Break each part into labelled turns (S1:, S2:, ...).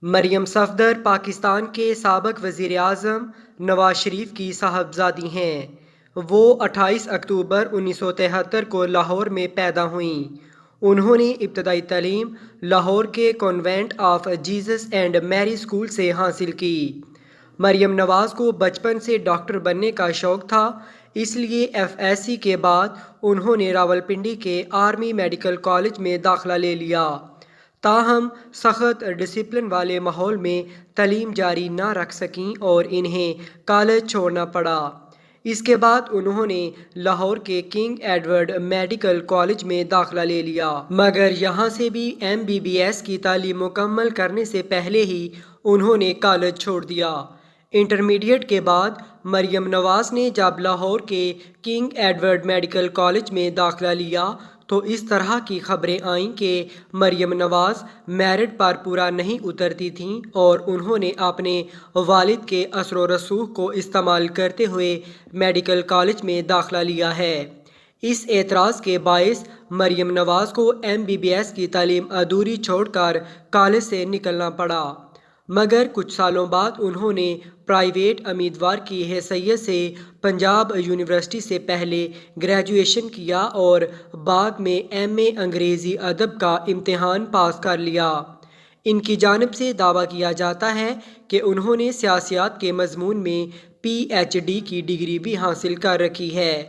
S1: مریم صفدر پاکستان کے سابق وزیر اعظم نواز شریف کی صاحبزادی ہیں۔ وہ 28 اکتوبر 1973 کو لاہور میں پیدا ہوئیں۔ انہوں نے ابتدائی تعلیم لاہور کے کانوینٹ آف جیزس اینڈ میری اسکول سے حاصل کی۔ مریم نواز کو بچپن سے ڈاکٹر بننے کا شوق تھا، اس لیے ایف ایس سی کے بعد انہوں نے راولپنڈی کے آرمی میڈیکل کالج میں داخلہ لے لیا۔ تاہم سخت ڈسپلن والے ماحول میں تعلیم جاری نہ رکھ سکیں اور انہیں کالج چھوڑنا پڑا۔ اس کے بعد انہوں نے لاہور کے کنگ ایڈورڈ میڈیکل کالج میں داخلہ لے لیا، مگر یہاں سے بھی MBBS کی تعلیم مکمل کرنے سے پہلے ہی انہوں نے کالج چھوڑ دیا۔ انٹرمیڈیٹ کے بعد مریم نواز نے جب لاہور کے کنگ ایڈورڈ میڈیکل کالج میں داخلہ لیا تو اس طرح کی خبریں آئیں کہ مریم نواز میرٹ پر پورا نہیں اترتی تھیں اور انہوں نے اپنے والد کے اثر و رسوخ کو استعمال کرتے ہوئے میڈیکل کالج میں داخلہ لیا ہے۔ اس اعتراض کے باعث مریم نواز کو MBBS کی تعلیم ادھوری چھوڑ کر کالج سے نکلنا پڑا، مگر کچھ سالوں بعد انہوں نے پرائیویٹ امیدوار کی حیثیت سے پنجاب یونیورسٹی سے پہلے گریجویشن کیا اور بعد میں MA انگریزی ادب کا امتحان پاس کر لیا۔ ان کی جانب سے دعویٰ کیا جاتا ہے کہ انہوں نے سیاسیات کے مضمون میں PhD کی ڈگری بھی حاصل کر رکھی ہے۔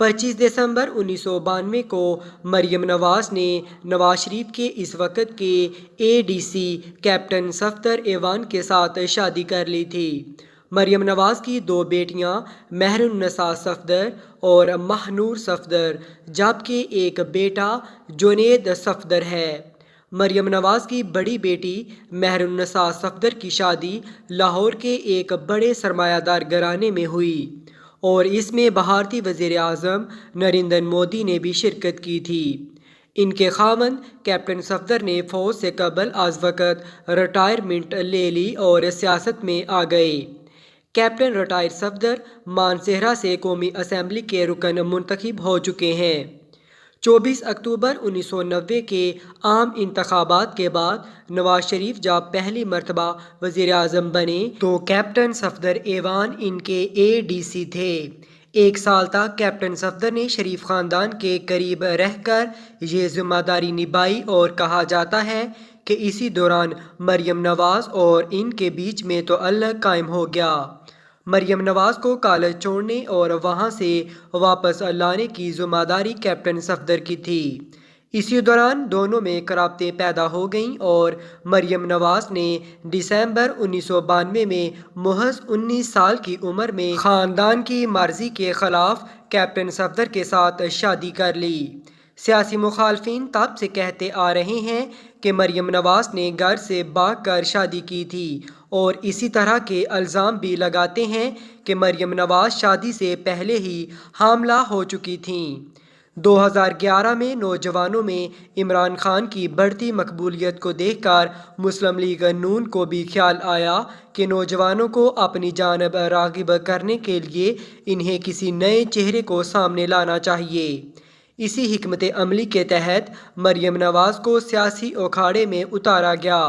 S1: 25 دسمبر 1992 کو مریم نواز نے نواز شریف کے اس وقت کے ADC کیپٹن صفدر ایوان کے ساتھ شادی کر لی تھی۔ مریم نواز کی دو بیٹیاں مہر النساء صفدر اور ماہنور صفدر، جبکہ ایک بیٹا جنید صفدر ہے۔ مریم نواز کی بڑی بیٹی مہر النساء صفدر کی شادی لاہور کے ایک بڑے سرمایہ دار گھرانے میں ہوئی اور اس میں بھارتی وزیر اعظم نریندر مودی نے بھی شرکت کی تھی۔ ان کے خاوند کیپٹن صفدر نے فوج سے قبل از وقت ریٹائرمنٹ لے لی اور سیاست میں آ گئے۔ کیپٹن ریٹائر صفدر مانسہرہ سے قومی اسمبلی کے رکن منتخب ہو چکے ہیں۔ 24 اکتوبر 1990 کے عام انتخابات کے بعد نواز شریف جب پہلی مرتبہ وزیر اعظم بنے تو کیپٹن صفدر ایوان ان کے ADC تھے۔ 1 سال تک کیپٹن صفدر نے شریف خاندان کے قریب رہ کر یہ ذمہ داری نبھائی اور کہا جاتا ہے کہ اسی دوران مریم نواز اور ان کے بیچ میں تعلق قائم ہو گیا۔ مریم نواز کو کالج چھوڑنے اور وہاں سے واپس لانے کی ذمہ داری کیپٹن صفدر کی تھی۔ اسی دوران دونوں میں قرابتیں پیدا ہو گئیں اور مریم نواز نے دسمبر 1992 میں محض 19 سال کی عمر میں خاندان کی مرضی کے خلاف کیپٹن صفدر کے ساتھ شادی کر لی۔ سیاسی مخالفین تب سے کہتے آ رہے ہیں کہ مریم نواز نے گھر سے بھاگ کر شادی کی تھی اور اسی طرح کے الزام بھی لگاتے ہیں کہ مریم نواز شادی سے پہلے ہی حاملہ ہو چکی تھیں۔ 2011 میں نوجوانوں میں عمران خان کی بڑھتی مقبولیت کو دیکھ کر مسلم لیگ نون کو بھی خیال آیا کہ نوجوانوں کو اپنی جانب راغب کرنے کے لیے انہیں کسی نئے چہرے کو سامنے لانا چاہیے۔ اسی حکمت عملی کے تحت مریم نواز کو سیاسی اکھاڑے میں اتارا گیا۔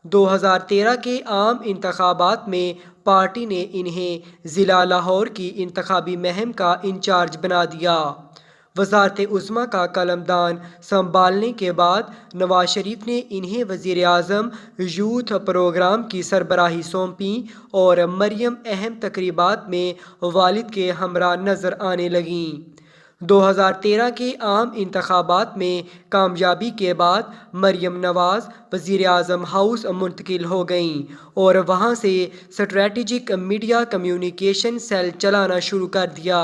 S1: 2013 کے عام انتخابات میں پارٹی نے انہیں ضلع لاہور کی انتخابی مہم کا انچارج بنا دیا۔ وزارت عظمیٰ کا قلمدان سنبھالنے کے بعد نواز شریف نے انہیں وزیر اعظم یوتھ پروگرام کی سربراہی سونپی اور مریم اہم تقریبات میں والد کے ہمراہ نظر آنے لگیں۔ 2013 کے عام انتخابات میں کامیابی کے بعد مریم نواز وزیر اعظم ہاؤس منتقل ہو گئیں اور وہاں سے اسٹریٹجک میڈیا کمیونیکیشن سیل چلانا شروع کر دیا۔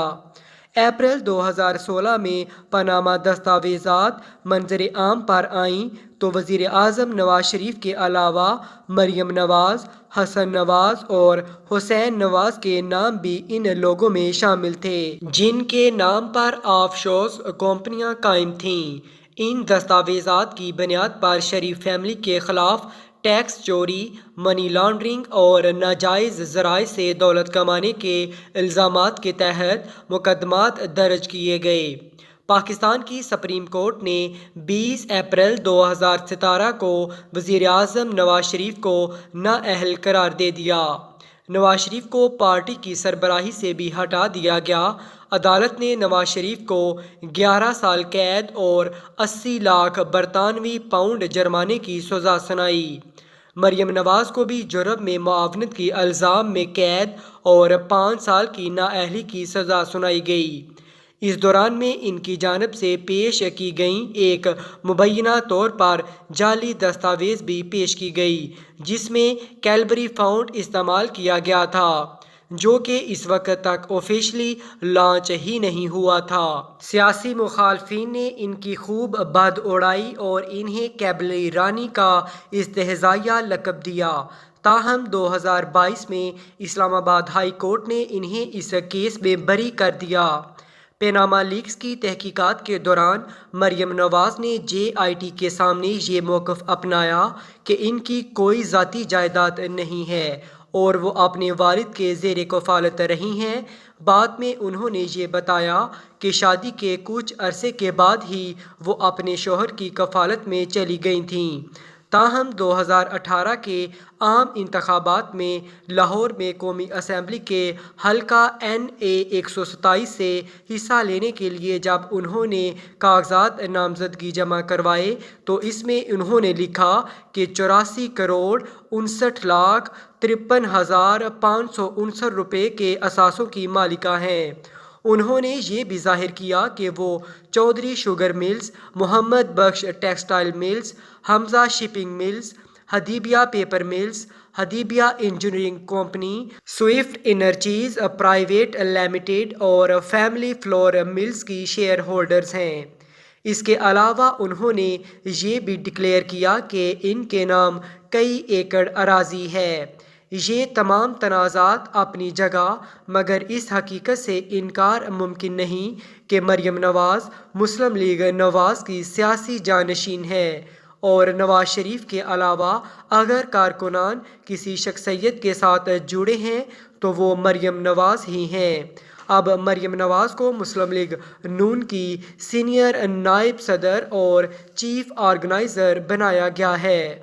S1: اپریل 2016 میں پاناما دستاویزات منظر عام پر آئیں تو وزیر اعظم نواز شریف کے علاوہ مریم نواز، حسن نواز اور حسین نواز کے نام بھی ان لوگوں میں شامل تھے جن کے نام پر آف شورز کمپنیاں قائم تھیں۔ ان دستاویزات کی بنیاد پر شریف فیملی کے خلاف ٹیکس چوری، منی لانڈرنگ اور ناجائز ذرائع سے دولت کمانے کے الزامات کے تحت مقدمات درج کیے گئے۔ پاکستان کی سپریم کورٹ نے 20 اپریل 2017 کو وزیر اعظم نواز شریف کو نااہل قرار دے دیا۔ نواز شریف کو پارٹی کی سربراہی سے بھی ہٹا دیا گیا۔ عدالت نے نواز شریف کو 11 سال قید اور 80 لاکھ برطانوی پاؤنڈ جرمانے کی سزا سنائی۔ مریم نواز کو بھی جرم میں معاونت کی الزام میں قید اور 5 سال کی نااہلی کی سزا سنائی گئی۔ اس دوران میں ان کی جانب سے پیش کی گئی ایک مبینہ طور پر جعلی دستاویز بھی پیش کی گئی جس میں کیلبری فنڈ استعمال کیا گیا تھا، جو کہ اس وقت تک آفیشلی لانچ ہی نہیں ہوا تھا۔ سیاسی مخالفین نے ان کی خوب بد اڑائی اور انہیں کیلبری رانی کا استہزائیہ لقب دیا۔ تاہم 2022 میں اسلام آباد ہائی کورٹ نے انہیں اس کیس میں بری کر دیا۔ پیناما لیکس کی تحقیقات کے دوران مریم نواز نے JIT کے سامنے یہ موقف اپنایا کہ ان کی کوئی ذاتی جائیداد نہیں ہے اور وہ اپنے والد کے زیر کفالت رہی ہیں۔ بعد میں انہوں نے یہ بتایا کہ شادی کے کچھ عرصے کے بعد ہی وہ اپنے شوہر کی کفالت میں چلی گئی تھیں۔ تاہم 2018 کے عام انتخابات میں لاہور میں قومی اسمبلی کے حلقہ NA 127 سے حصہ لینے کے لیے جب انہوں نے کاغذات نامزدگی جمع کروائے تو اس میں انہوں نے لکھا کہ 84 کروڑ 59 لاکھ 53,559 روپے کے اثاثوں کی مالکہ ہیں۔ انہوں نے یہ بھی ظاہر کیا کہ وہ Chaudhry sugar mills, Muhammad Bakhsh textile mills, Hamza shipping mills, Hudaibiya paper mills, Hudaibiya engineering company, Swift energies private limited اور فیملی فلور ملز کی شیئر ہولڈرز ہیں۔ اس کے علاوہ انہوں نے یہ بھی ڈکلیئر کیا کہ ان کے نام کئی ایکڑ اراضی ہے۔ یہ تمام تنازعات اپنی جگہ، مگر اس حقیقت سے انکار ممکن نہیں کہ مریم نواز مسلم لیگ نواز کی سیاسی جانشین ہے اور نواز شریف کے علاوہ اگر کارکنان کسی شخصیت کے ساتھ جڑے ہیں تو وہ مریم نواز ہی ہیں۔ اب مریم نواز کو مسلم لیگ نون کی سینئر نائب صدر اور چیف آرگنائزر بنایا گیا ہے۔